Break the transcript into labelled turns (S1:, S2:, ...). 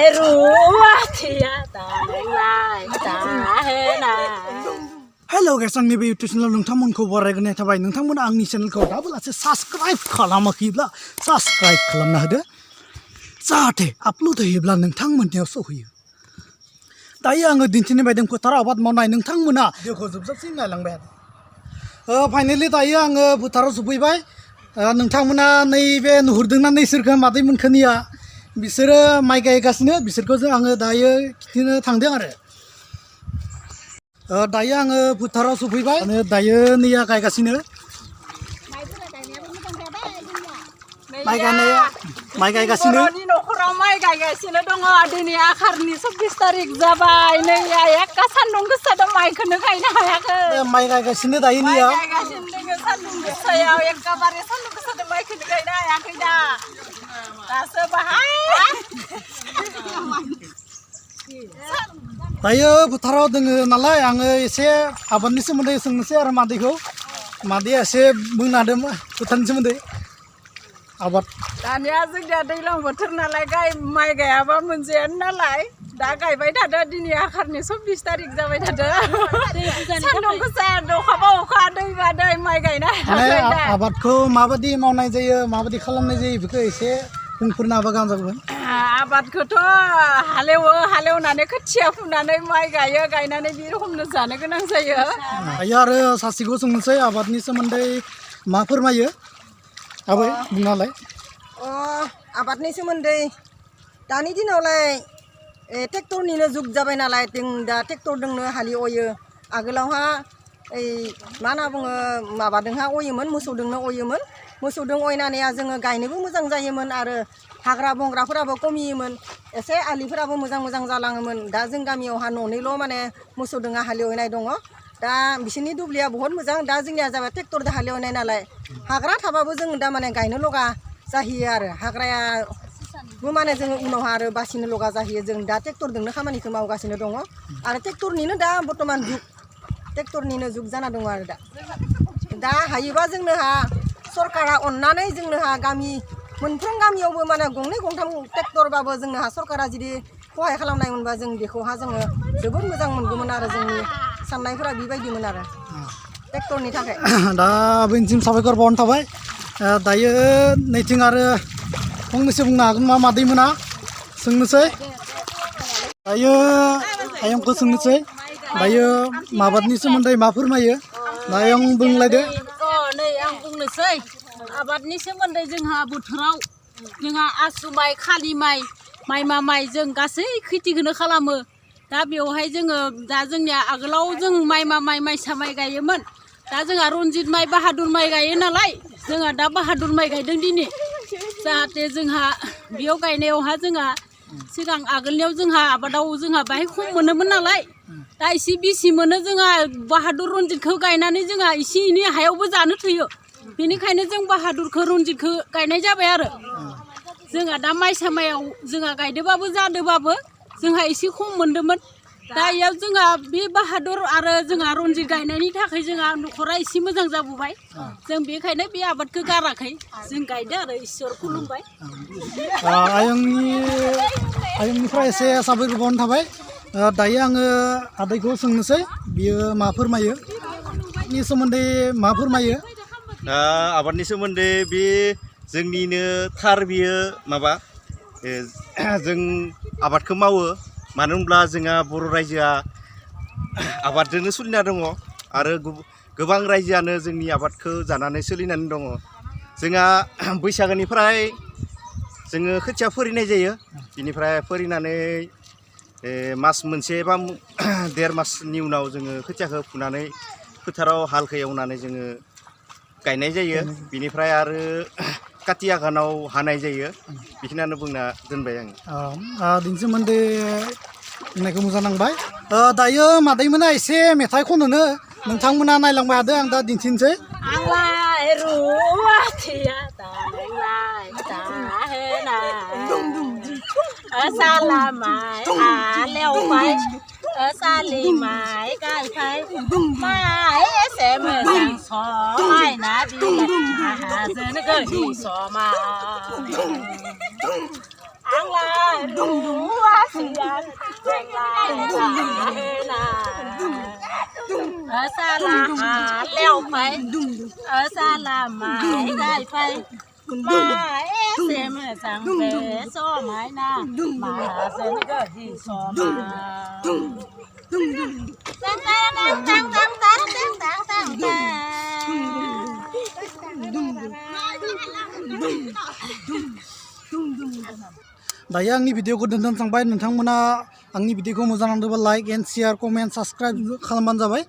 S1: Hello guys, आंनि बे YouTube channel नोंथांमोनखौ बरायनाय थाबाय। नोंथांमोना आंनि चेनेलखौ दाबोलासे साबस्क्राइब खालामाखैब्ला साबस्क्राइब खालामना होदो जाहाथे आपल'ड होयोब्ला नोंथांमोननियाव सौहैयो। दायो आङो दिन्थिनो बायदों फोथाराव आबाद मावनाय नोंथांमोना भिडिअखौ जोबजासिम नायलांबाय आरो फाइनालि दायो आङो फोथाराव सफैबाय। नोंथांमोना नैबे नुहुरदोंना नैसोरखौ मादैमोनखोनिया बिसोरो माइ गायगासिनो बिसोरखौ आङो दायो खिन्थिनो थांदों आरो दायो आङो फोथाराव सफैबाय दायो नैया गायगासिनो माइ गायगासिनो
S2: न'खराव माइ गायगासिनो दङ। दिनै आखारनि 24 तारिख जाबाय। नैया एका सान्दुं गोसा दं माइखौनो गायनो हायाखै।
S1: माइ गायगासिनो दायो नैया
S2: गायगासिनो दोङो सान्दुं गोसायाव एकेबारे सान्दुं गोसाजों माइखौनो गायनो हायाखै दा दासो बाहाय
S1: दायो फोथाराव दोङो नालाय आङो एसे आबादनि सोमोन्दै सोंनोसै आरो मादैया एसे बुंनो हादोंमोन फोथारनि सोमोन्दै आबाद
S2: दानिया जोंनिया दैज्लां बोथोर नालाय माइ गायाबा मोनजायानो नालाय दा गायबाय थादो। दिनै आखारनि 24 तारिख जाबाय थादो। सान्दुं गोसा अखाबा अखा दैबा दै माइ गायनो हायाखै।
S1: आबादखौ माबायदि मावनाय जायो माबायदि खालामनाय जायो बेखौ एसे बुंफोरनो हाबा गाहाम जागौमोन।
S2: आबादखौथ' हालेवनानै खोथिया फुनानै माइ गायो गायनानै बे रखमनो जानो गोनां जायो।
S1: दायो आरो सासेखौ सोंनोसै आबादनि सोमोन्दै मा फोरमायो आबै बुंनालाय।
S3: आबादनि सोमोन्दै दानि दिनावलाय ट्रेक्टरनिनो जुग जाबाय नालाय जों दा ट्रेक्टरजोंनो हालेवयो। आगोलावहा मा होनना बुङो माबादोंहा अयोमोन मोसौजोंनो अयोमोन। मोसौजों अयनानै जोङो गायनोबो मोजां जायोमोन आरो हाग्रा बंग्राफोराबो खमियोमोन एसे आलिफोराबो मोजां जालाङोमोन। दा जों गामियावहा न'निल' माने मोसौजों हालेवनाय दङ। दा बिसोरनि दुब्लिया बहुत मोजां। दा जोंनिया जाबाय ट्रेक्टरजों हालेवनाय नालाय हाग्रा थाबाबो जों दा माने गायनो लगा जाहैयो आरो हाग्रायाबो माने जोङो उनावहा आरो बासिनो लगा जाहैयो। जों दा ट्रेक्टरजोंनो खामानिखौ मावगासिनो दङ आरो ट्रेक्टरनिनो दा बर्थमान ट्रेक्टरनिनो जुग जाना दङ आरो दा हायोबा जोंनोहा सरकारा अननानै जोंनोहा गामि मोनफ्रोम गामियावबो माने गंनै गंथाम ट्रेक्टरबाबो जोंनोहा सरकारा जुदि सहाय खालामनाय मोनबा जों बेखौहा जोङो जोबोद मोजां मोनगौमोन आरो जोंनि साननायफोरा बेबायदिमोन आरो ट्रेक्टरनि थाखाय।
S1: दा बेनिसिम साबायखर बावनाय थाबाय। दायो नैथिं आरो फंनैसो बुंनो हागोन मा मादैमोना सोंनोसै। दायो आयंखौ सोंनोसै दायो आबादनि सोमोन्दै मा फोरमायो आयं बुंलायदो।
S4: नै आं बुंनोसै आबादनि सोमोन्दै जोंहा बोथोराव जोंहा आसु माइ खालि माइ जों गासै खेथिखौनो खालामो। दा बेवहाय जोङो दा जोंनिया आगोलाव जों माइसा माइ गायोमोन। दा जोंहा रनजित माइ बाहादुर माइ गायो नालाय जोंहा दा बाहादुर माइ गायदों दिनै। जाहाथे जोंहा बेयाव गायनायावहा जोंहा सिगां आगोलनियाव जोंहा आबादाव जोंहा बाहाय खम मोनोमोन नालाय दा एसे बेसि मोनो जोंहा बाहादुर रनजितखौ गायनानै जोंहा एसे एनै हायावबो जानो थोयो। बेनिखायनो जों बाहादुरखौ रनजितखौ गायनाय जाबाय आरो जोंहा दा माइसा माइयाव जोंहा गायदोबाबो जादोबाबो जोंहा एसे खम मोनदोंमोन। दा इयाव जोंहा बे बाहादुर आरो जोंहा रनजित गायनायनि थाखाय जोंहा न'खरा एसे मोजां जाबोबाय। जों बेखायनो बे आबादखौ गाराखै जों गायदो आरो इसोर खुलुमबाय।
S1: आयंनिफ्राय एसे साबायखर बावनाय थाबाय। दायो आङो आदैखौ सोंनोसै बियो मा फोरमायो नि सोमोन्दै मा फोरमायो।
S5: आबादनि सोमोन्दै बे जोंनिनो थार बियो माबा जों आबादखौ मावो मानो होनब्ला जोंहा बर' रायजोआ आबादजोंनो सोलिना दङ आरो गोबां रायजोआनो जोंनि आबादखौ जानानै सोलिनानै दङ। जोंहा बैसागोनिफ्राय जोङो खोथिया फोरिनाय जायो। बिनिफ्राय फोरिनानै मास मोनसे बा 1.5 मासनि उनाव जोङो खोथियाखौ फुनानै फोथाराव हालखौ एवनानै जोङो गायनाय जायो। बिनिफ्राय आरो काति आघोनाव हानाय जायो। बेखिनियानो बुंना दोनबाय आङो।
S1: बिनि सोमोन्दै बुंनायखौ मोजां नांबाय। दायो मादैमोना एसे मेथाइ खननो नोंथांमोना नायलांबाय थादो आं दा दिन्थिनोसै।
S4: सालामाय हालेवबाय सालिमाय गायबाय माइ एसे मोजां समायना बिलाइ माहाजोन गैयि समाय आंलाय रुवा ซาลาหาแล้วไปซาลาหมายได้ไปมาเสมสังเปซ้อหมายนามาเสนก็ที่ซ้อมาตังตังตังตังตังตังตังตังตัง
S1: दायो आंनि भिडिअखौ दोनथ'नो थांबाय नोंथांमोना आंनि भिडिअखौ मोजां नांदोंबा like and share comment subscribe खालामबानो जाबाय